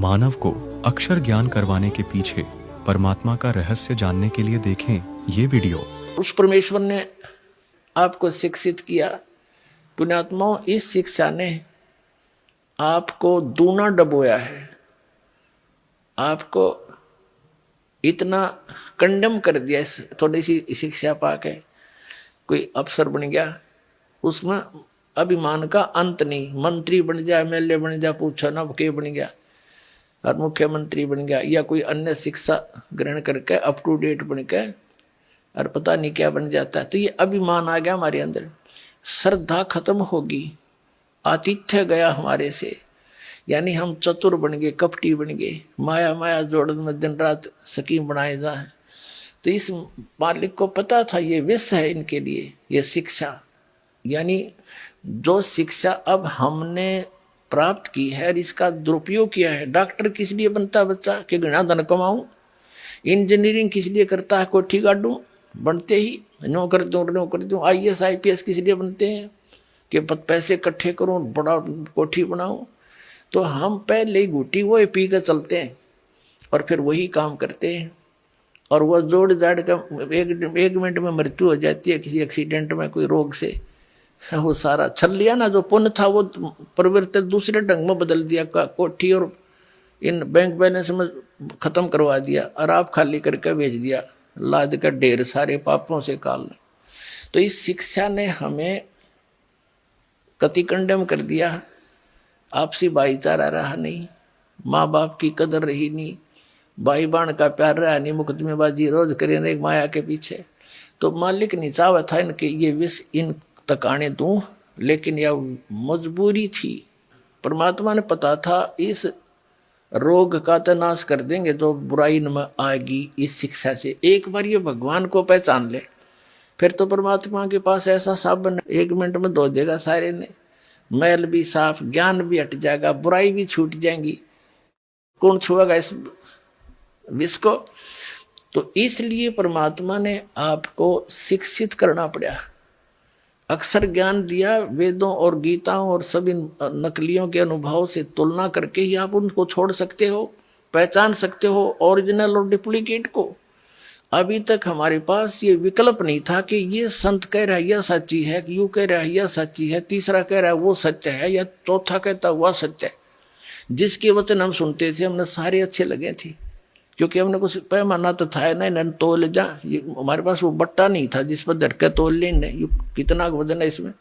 मानव को अक्षर ज्ञान करवाने के पीछे परमात्मा का रहस्य जानने के लिए देखें ये वीडियो। उस परमेश्वर ने आपको शिक्षित किया। पुण्यात्माओं, इस शिक्षा ने आपको दूना डबोया है, आपको इतना कंडेम कर दिया। इस थोड़ी सी शिक्षा पाके कोई अफसर बन गया, उसमें अभिमान का अंत नहीं। मंत्री बन जाए, एमएलए बन जाए, पूछो ना के बन गया, और मुख्यमंत्री बन गया, या कोई अन्य शिक्षा ग्रहण करके अप टू डेट बन के और पता नहीं क्या बन जाता है। तो ये अभिमान आ गया हमारे अंदर, श्रद्धा खत्म होगी, आतिथ्य गया हमारे से, यानी हम चतुर बन गए, कपटी बन गए, माया माया जोड़न में दिन रात स्कीम बनाए जाए। तो इस मालिक को पता था ये विष है इनके लिए, ये शिक्षा। यानी जो शिक्षा अब हमने प्राप्त की है और इसका दुरुपयोग किया है। डॉक्टर किस लिए बनता है बच्चा? कि घना धन कमाऊं। इंजीनियरिंग किस लिए करता है? कोठी गाड़ूं, बनते ही नौकर दूं। आईएएस आईपीएस किस लिए बनते हैं? कि पैसे इकट्ठे करूं, बड़ा कोठी बनाऊं। तो हम पहले ही घूटी वो पी कर चलते हैं और फिर वही काम करते हैं, और वह जोड़ जाड़ कर एक मिनट में मृत्यु हो जाती है किसी एक्सीडेंट में, कोई रोग से। वो सारा छल लिया ना, जो पुण्य था वो परिवर्तित दूसरे ढंग में बदल दिया, कोठी और इन बैंक बैलेंस में खत्म करवा दिया, और आप खाली करके भेज दिया, लाद कर ढेर सारे पापों से काल। तो इस शिक्षा ने हमें कति कंडेम कर दिया। आपसी भाईचारा रहा नहीं, माँ बाप की कदर रही नहीं, भाई बहन का प्यार रहा नहीं, मुकदमेबाजी रोज करे माया के पीछे। तो मालिक नहीं चाहा था इनके ये विष इन तक आने दूं, लेकिन यह मजबूरी थी। परमात्मा ने पता था इस रोग का तो नाश कर देंगे जो बुराई में आएगी इस शिक्षा से। एक बार ये भगवान को पहचान ले, फिर तो परमात्मा के पास ऐसा साबन 1 मिनट में धो देगा सारे ने, मैल भी साफ, ज्ञान भी हट जाएगा, बुराई भी छूट जाएंगी। कौन छुएगा इस विष को? तो इसलिए परमात्मा ने आपको शिक्षित करना पड़ा, अक्षर ज्ञान दिया। वेदों और गीताओं और सभी नकलियों के अनुभव से तुलना करके ही आप उनको छोड़ सकते हो, पहचान सकते हो ओरिजिनल और डुप्लीकेट को। अभी तक हमारे पास ये विकल्प नहीं था कि ये संत कह रहा है यह सच्ची है, यू कह रहा है यह सच्ची है, तीसरा कह रहा है वो सत्य है, या चौथा कहता वह सत्य है। जिसके वचन हम सुनते थे हमने सारे अच्छे लगे थे, क्योंकि हमने कुछ पैमाना तो था नहीं तोल जा। हमारे पास वो बट्टा नहीं था जिस पर धटके तोल लेने कितना वजन है इसमें।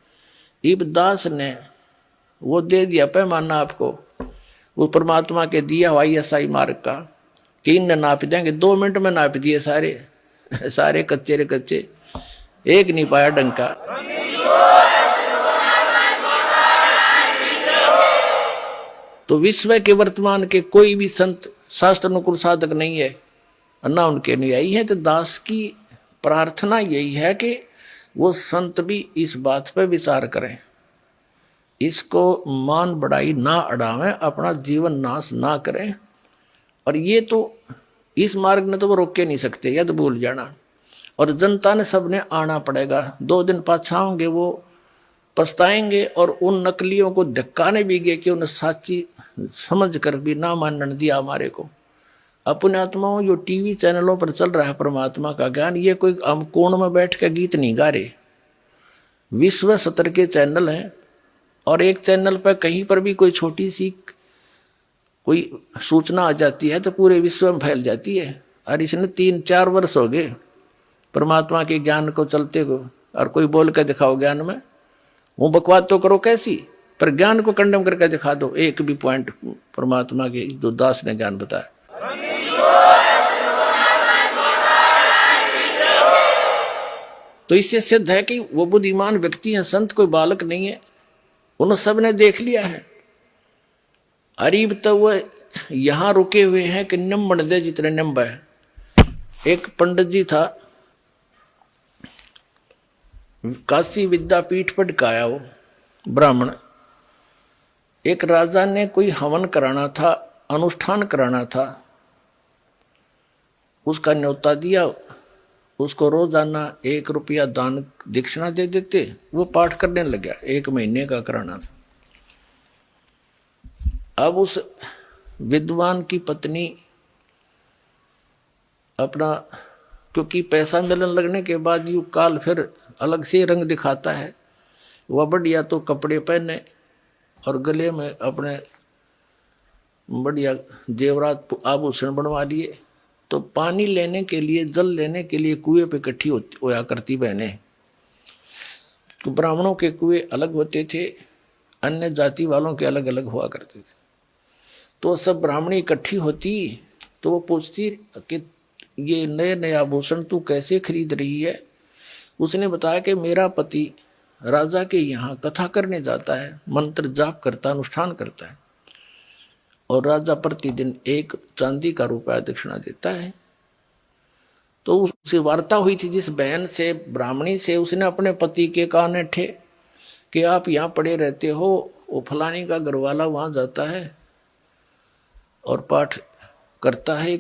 इब दास ने वो दे दिया पैमाना आपको, वो परमात्मा के दिया हुआ ISI मार्ग का, कि इन नाप देंगे। 2 मिनट में नाप दिए सारे कच्चे रे कच्चे, एक नहीं पाया डंका। तो विश्व के वर्तमान के कोई भी संत शास्त्र अनुकूल साधक नहीं है, ना उनके अनुयायी है। तो दास की प्रार्थना यही है कि वो संत भी इस बात पर विचार करें, इसको मान बढ़ाई ना अड़ावें, अपना जीवन नाश ना करें। और ये तो इस मार्ग ने तो वो रोक के नहीं सकते, या तो भूल जाना। और जनता ने सबने आना पड़ेगा। 2 दिन पाछाओंगे वो पछताएंगे, और उन नकलियों को धक्काने भी गए कि उन्हें साची समझ कर भी ना मानने दिया हमारे को। अपने आत्माओं जो टीवी चैनलों पर चल रहा है परमात्मा का ज्ञान, ये कोई हम कोण में बैठ के गीत नहीं गा रहे। विश्व स्तर के चैनल हैं, और एक चैनल पर कहीं पर भी कोई छोटी सी कोई सूचना आ जाती है तो पूरे विश्व में फैल जाती है। और इसने 3-4 वर्ष हो गए परमात्मा के ज्ञान को चलते को, और कोई बोल के दिखाओ ज्ञान में, वो बकवाद तो करो कैसी, पर ज्ञान को कंडम करके दिखा दो एक भी पॉइंट परमात्मा के जो दास ने ज्ञान बताया। तो इससे सिद्ध है कि वो बुद्धिमान व्यक्ति है, संत कोई बालक नहीं है। उन सब ने देख लिया है। अरीब तो वो यहां रुके हुए हैं कि निम बन दे जितने निम्ब है। एक पंडित जी था, काशी विद्यापीठ पर ढकाया वो ब्राह्मण। एक राजा ने कोई हवन कराना था, अनुष्ठान कराना था, उसका न्योता दिया। उसको रोजाना 1 रुपया दान दक्षिणा दे देते, वो पाठ करने लग गया। 1 महीने का कराना था। अब उस विद्वान की पत्नी अपना, क्योंकि पैसा मिलन लगने के बाद यू काल फिर अलग से रंग दिखाता है, वह बढ़िया तो कपड़े पहने और गले में अपने बढ़िया जेवरात आभूषण बनवा लिए, तो पानी लेने के लिए, जल लेने के लिए कुएं पे इकट्ठी होया करती बहनें। तो ब्राह्मणों के कुएं अलग होते थे, अन्य जाति वालों के अलग अलग हुआ करते थे। तो सब ब्राह्मणी इकट्ठी होती तो वो पूछती कि ये नए नए आभूषण तू कैसे खरीद रही है। उसने बताया कि मेरा पति राजा के यहाँ कथा करने जाता है, मंत्र जाप करता, अनुष्ठान करता है, और राजा प्रतिदिन 1 चांदी का रुपया दक्षिणा देता है। तो उससे वार्ता हुई थी जिस बहन से, ब्राह्मणी से, उसने अपने पति के कान ठे कि आप यहाँ पड़े रहते हो, वो फलानी का घरवाला वहां जाता है और पाठ करता है।